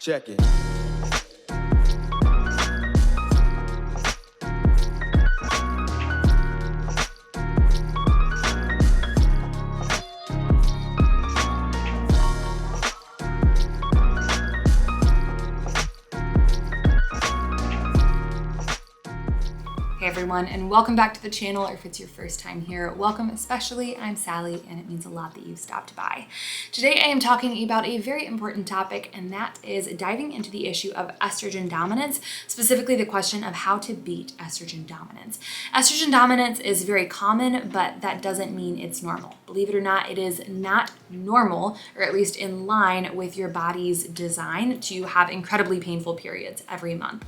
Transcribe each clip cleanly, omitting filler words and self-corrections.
Check it. Hey everyone, and welcome back to the channel, or if it's your first time here, welcome especially. I'm Sally, and it means a lot that you've stopped by. Today I am talking about a very important topic, and that is diving into the issue of estrogen dominance, specifically the question of how to beat estrogen dominance. Estrogen dominance is very common, but that doesn't mean it's normal. Believe it or not, it is not normal, or at least in line with your body's design, to have incredibly painful periods every month,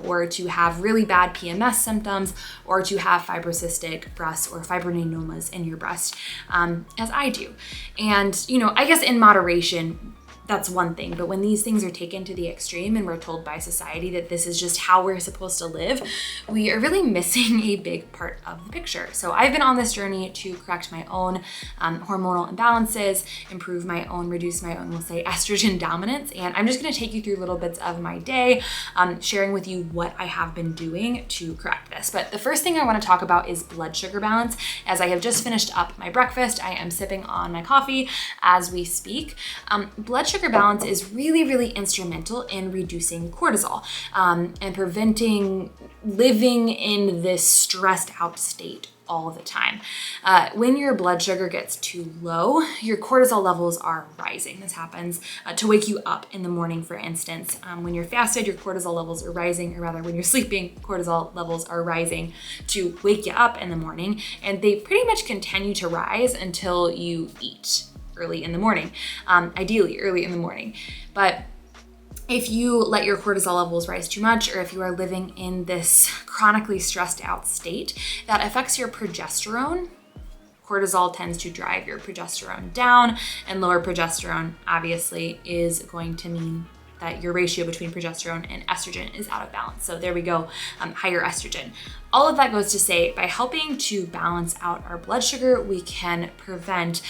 or to have really bad PMS symptoms, or to have fibrocystic breasts or fibroninomas in your breast, as I do. And, I guess in moderation, that's one thing, but when these things are taken to the extreme and we're told by society that this is just how we're supposed to live, we are really missing a big part of the picture. So I've been on this journey to correct my own hormonal imbalances, reduce my own, we'll say, estrogen dominance. And I'm just gonna take you through little bits of my day, sharing with you what I have been doing to correct this. But the first thing I wanna talk about is blood sugar balance. As I have just finished up my breakfast, I am sipping on my coffee as we speak. Blood sugar balance is really, really instrumental in reducing cortisol and preventing living in this stressed out state all the time. When your blood sugar gets too low, your cortisol levels are rising. This happens to wake you up in the morning, for instance. When you're fasted, your cortisol levels are rising, or rather when you're sleeping, cortisol levels are rising to wake you up in the morning, and they pretty much continue to rise until you eat early in the morning, ideally early in the morning. But if you let your cortisol levels rise too much, or if you are living in this chronically stressed out state, that affects your progesterone. Cortisol tends to drive your progesterone down, and lower progesterone obviously is going to mean that your ratio between progesterone and estrogen is out of balance. So there we go, higher estrogen. All of that goes to say, by helping to balance out our blood sugar, we can prevent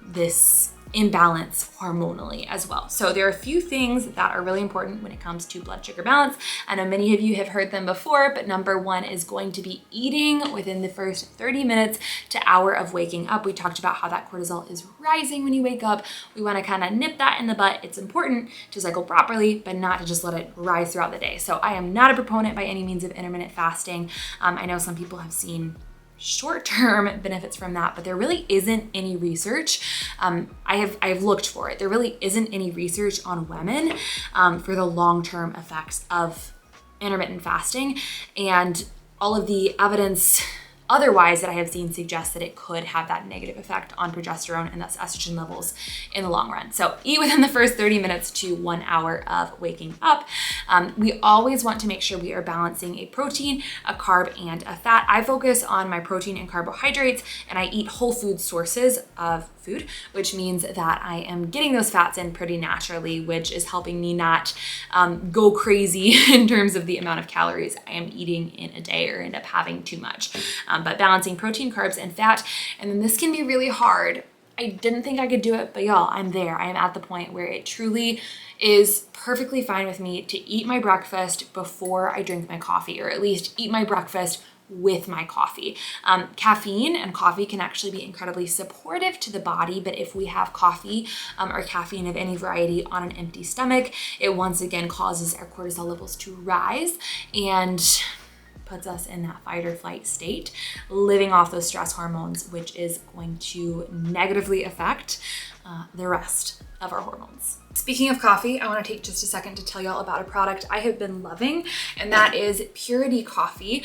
this imbalance hormonally as well. So there are a few things that are really important when it comes to blood sugar balance. I know many of you have heard them before, but number one is going to be eating within the first 30 minutes to hour of waking up. We talked about how that cortisol is rising when you wake up. We want to kind of nip that in the butt. It's important to cycle properly, but not to just let it rise throughout the day. So I am not a proponent by any means of intermittent fasting. I know some people have seen short-term benefits from that, but there really isn't any research. I have looked for it. There really isn't any research on women for the long-term effects of intermittent fasting, and all of the evidence otherwise that I have seen suggests that it could have that negative effect on progesterone and thus estrogen levels in the long run. So eat within the first 30 minutes to 1 hour of waking up. We always want to make sure we are balancing a protein, a carb, and a fat. I focus on my protein and carbohydrates, and I eat whole food sources of food, which means that I am getting those fats in pretty naturally, which is helping me not go crazy in terms of the amount of calories I am eating in a day or end up having too much. But balancing protein, carbs, and fat. And then this can be really hard. I didn't think I could do it, but y'all, I'm there. I am at the point where it truly is perfectly fine with me to eat my breakfast before I drink my coffee, or at least eat my breakfast with my coffee. Caffeine and coffee can actually be incredibly supportive to the body, but if we have coffee or caffeine of any variety on an empty stomach, it once again causes our cortisol levels to rise and puts us in that fight or flight state, living off those stress hormones, which is going to negatively affect the rest of our hormones. Speaking of coffee, I want to take just a second to tell y'all about a product I have been loving, and that is Purity Coffee.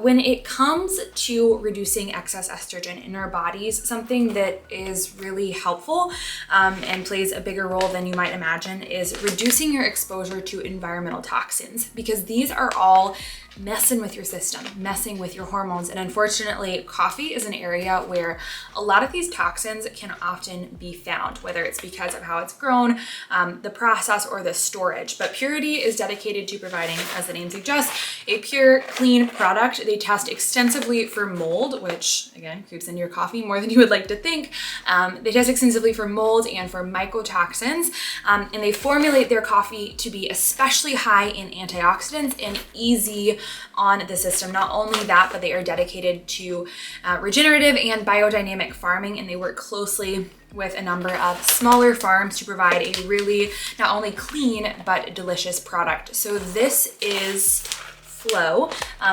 When it comes to reducing excess estrogen in our bodies, something that is really helpful and plays a bigger role than you might imagine is reducing your exposure to environmental toxins, because these are all messing with your system, messing with your hormones. And unfortunately, coffee is an area where a lot of these toxins can often be found, whether it's because of how it's grown, the process, or the storage. But Purity is dedicated to providing, as the name suggests, a pure, clean product. They test extensively for mold, which again creeps into your coffee more than you would like to think. They test extensively for mold and for mycotoxins, and they formulate their coffee to be especially high in antioxidants and easy on the system. Not only that, but they are dedicated to regenerative and biodynamic farming, and they work closely with a number of smaller farms to provide a really not only clean but delicious product. So this is Flow.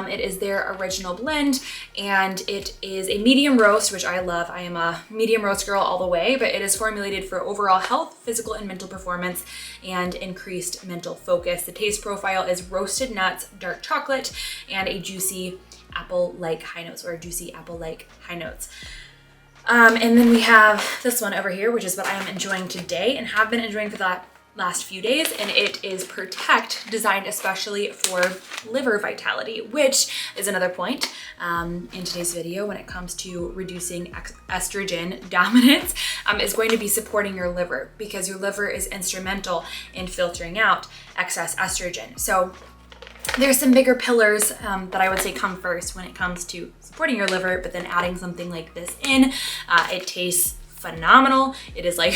It is their original blend, and it is a medium roast, which I love. I am a medium roast girl all the way, but it is formulated for overall health, physical and mental performance, and increased mental focus. The taste profile is roasted nuts, dark chocolate, and a juicy apple-like high notes, or juicy apple-like high notes. And then we have this one over here, which is what I am enjoying today and have been enjoying for the last few days, and it is Protect, designed especially for liver vitality, which is another point in today's video when it comes to reducing estrogen dominance, is going to be supporting your liver, because your liver is instrumental in filtering out excess estrogen. So there's some bigger pillars that I would say come first when it comes to supporting your liver, but then adding something like this in, it tastes phenomenal. It is like,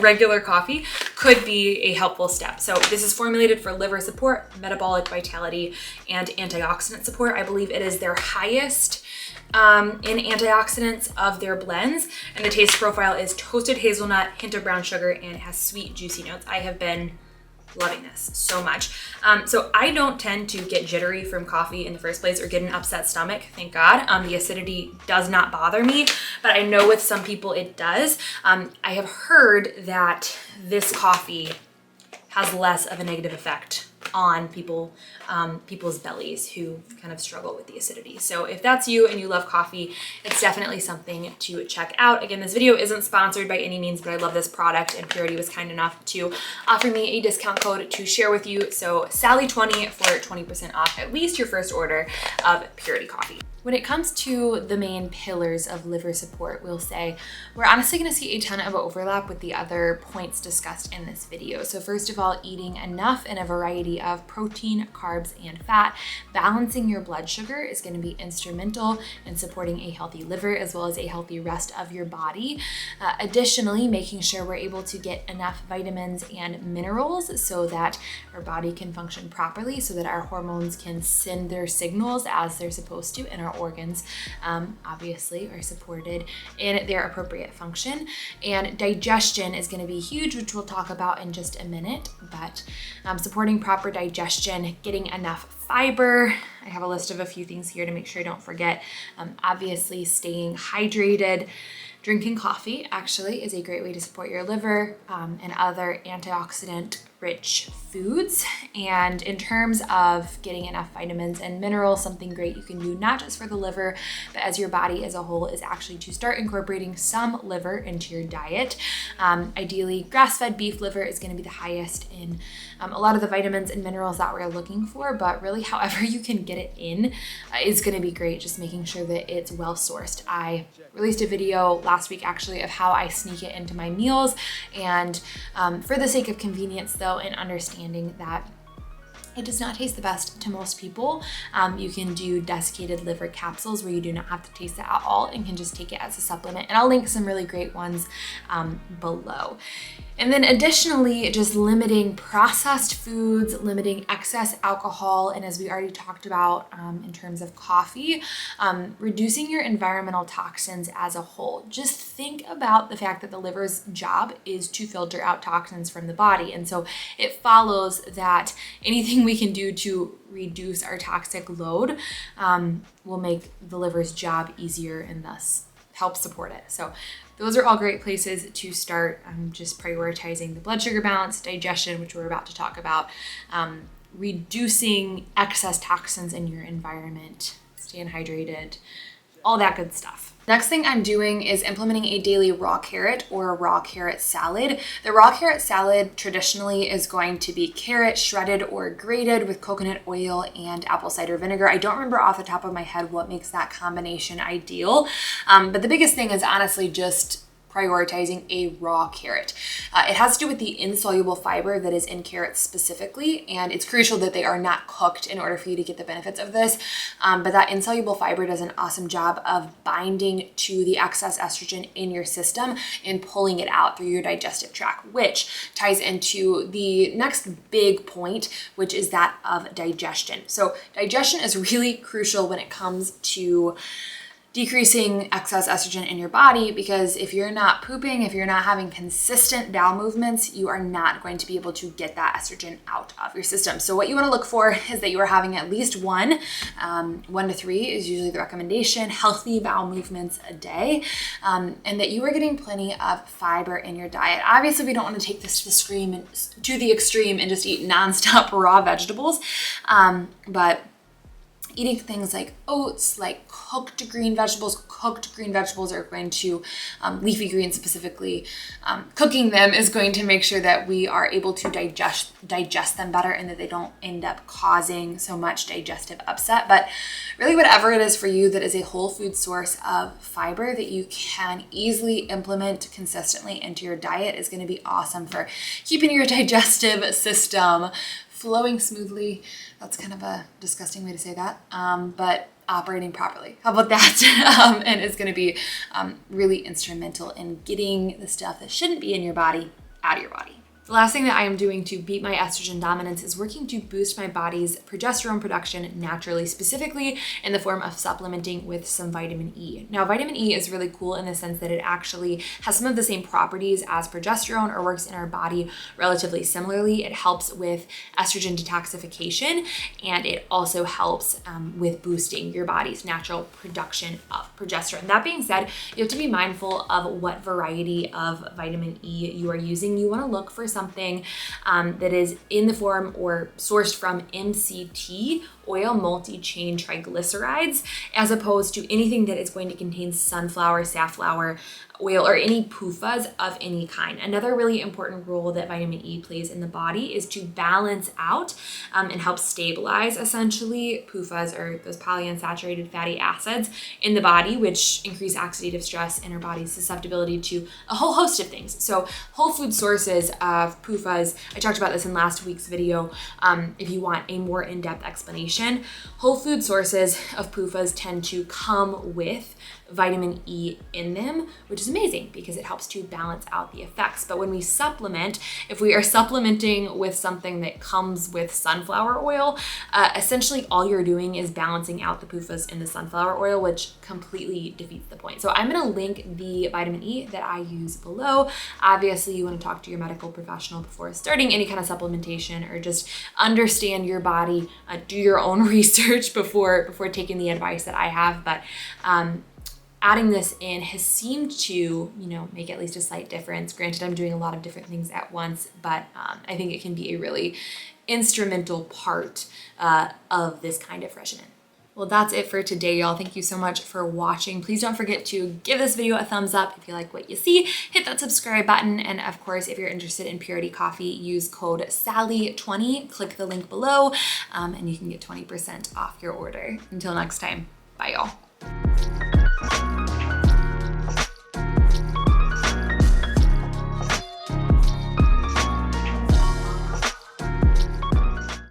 regular coffee, could be a helpful step. So this is formulated for liver support, metabolic vitality, and antioxidant support. I believe it is their highest in antioxidants of their blends, and the taste profile is toasted hazelnut, hint of brown sugar, and it has sweet, juicy notes. I have been loving this so much. So I don't tend to get jittery from coffee in the first place or get an upset stomach, thank God. The acidity does not bother me, but I know with some people it does. I have heard that this coffee has less of a negative effect on people's bellies who kind of struggle with the acidity. So if that's you and you love coffee, it's definitely something to check out. Again, this video isn't sponsored by any means, but I love this product, and Purity was kind enough to offer me a discount code to share with you. So Sally20 for 20% off at least your first order of Purity coffee. When it comes to the main pillars of liver support, we'll say we're honestly going to see a ton of overlap with the other points discussed in this video. So first of all, eating enough and a variety of protein, carbs, and fat. Balancing your blood sugar is going to be instrumental in supporting a healthy liver as well as a healthy rest of your body. Additionally, making sure we're able to get enough vitamins and minerals so that our body can function properly, so that our hormones can send their signals as they're supposed to, and our organs obviously are supported in their appropriate function. And digestion is going to be huge, which we'll talk about in just a minute, but supporting proper digestion, getting enough fiber. I have a list of a few things here to make sure I don't forget. Obviously staying hydrated. Drinking coffee actually is a great way to support your liver and other antioxidant rich foods. And in terms of getting enough vitamins and minerals, something great you can do not just for the liver, but as your body as a whole, is actually to start incorporating some liver into your diet. Ideally, grass-fed beef liver is going to be the highest in a lot of the vitamins and minerals that we're looking for, but really however you can get it in is going to be great, just making sure that it's well sourced. I released a video last week actually of how I sneak it into my meals, and for the sake of convenience though, and understanding that it does not taste the best to most people, you can do desiccated liver capsules where you do not have to taste it at all and can just take it as a supplement. And I'll link some really great ones below. And then additionally, just limiting processed foods, limiting excess alcohol, and as we already talked about in terms of coffee, reducing your environmental toxins as a whole. Just think about the fact that the liver's job is to filter out toxins from the body. And so it follows that anything we can do to reduce our toxic load will make the liver's job easier and thus help support it. So those are all great places to start. Just prioritizing the blood sugar balance, digestion, which we're about to talk about, reducing excess toxins in your environment, staying hydrated, all that good stuff. Next thing I'm doing is implementing a daily raw carrot or a raw carrot salad. The raw carrot salad traditionally is going to be carrot shredded or grated with coconut oil and apple cider vinegar. I don't remember off the top of my head what makes that combination ideal, but the biggest thing is honestly just prioritizing a raw carrot. It has to do with the insoluble fiber that is in carrots specifically, and it's crucial that they are not cooked in order for you to get the benefits of this. But that insoluble fiber does an awesome job of binding to the excess estrogen in your system and pulling it out through your digestive tract, which ties into the next big point, which is that of digestion. So digestion is really crucial when it comes to decreasing excess estrogen in your body, because if you're not pooping, if you're not having consistent bowel movements, you are not going to be able to get that estrogen out of your system. So what you want to look for is that you are having at least 1 to 3 is usually the recommendation, healthy bowel movements a day, and that you are getting plenty of fiber in your diet. Obviously, we don't want to take this to the extreme and just eat nonstop raw vegetables, but eating things like oats, like cooked green vegetables. Cooked green vegetables are going to, leafy greens specifically, cooking them is going to make sure that we are able to digest them better and that they don't end up causing so much digestive upset. But really, whatever it is for you that is a whole food source of fiber that you can easily implement consistently into your diet is going to be awesome for keeping your digestive system flowing smoothly. That's kind of a disgusting way to say that, but operating properly. How about that? And it's going to be really instrumental in getting the stuff that shouldn't be in your body out of your body. The last thing that I am doing to beat my estrogen dominance is working to boost my body's progesterone production naturally, specifically in the form of supplementing with some vitamin E. Now, vitamin E is really cool in the sense that it actually has some of the same properties as progesterone, or works in our body relatively similarly. It helps with estrogen detoxification, and it also helps with boosting your body's natural production of progesterone. That being said, you have to be mindful of what variety of vitamin E you are using. You want to look for something that is in the form or sourced from MCT, oil multi-chain triglycerides, as opposed to anything that is going to contain sunflower, safflower oil, or any PUFAs of any kind. Another really important role that vitamin E plays in the body is to balance out and help stabilize, essentially, PUFAs, or those polyunsaturated fatty acids in the body, which increase oxidative stress in our body's susceptibility to a whole host of things. So whole food sources of PUFAs, I talked about this in last week's video. If you want a more in-depth explanation, whole food sources of PUFAs tend to come with vitamin E in them, which is amazing because it helps to balance out the effects. But when we supplement, if we are supplementing with something that comes with sunflower oil, essentially all you're doing is balancing out the PUFAs in the sunflower oil, which completely defeats the point. So I'm going to link the vitamin E that I use below. Obviously, you want to talk to your medical professional before starting any kind of supplementation, or just understand your body, do your own research before taking the advice that I have. But adding this in has seemed to, make at least a slight difference. Granted, I'm doing a lot of different things at once, but I think it can be a really instrumental part of this kind of regimen. Well, that's it for today, y'all. Thank you so much for watching. Please don't forget to give this video a thumbs up if you like what you see. Hit that subscribe button. And of course, if you're interested in Purity Coffee, use code SALLY20. Click the link below and you can get 20% off your order. Until next time, bye, y'all.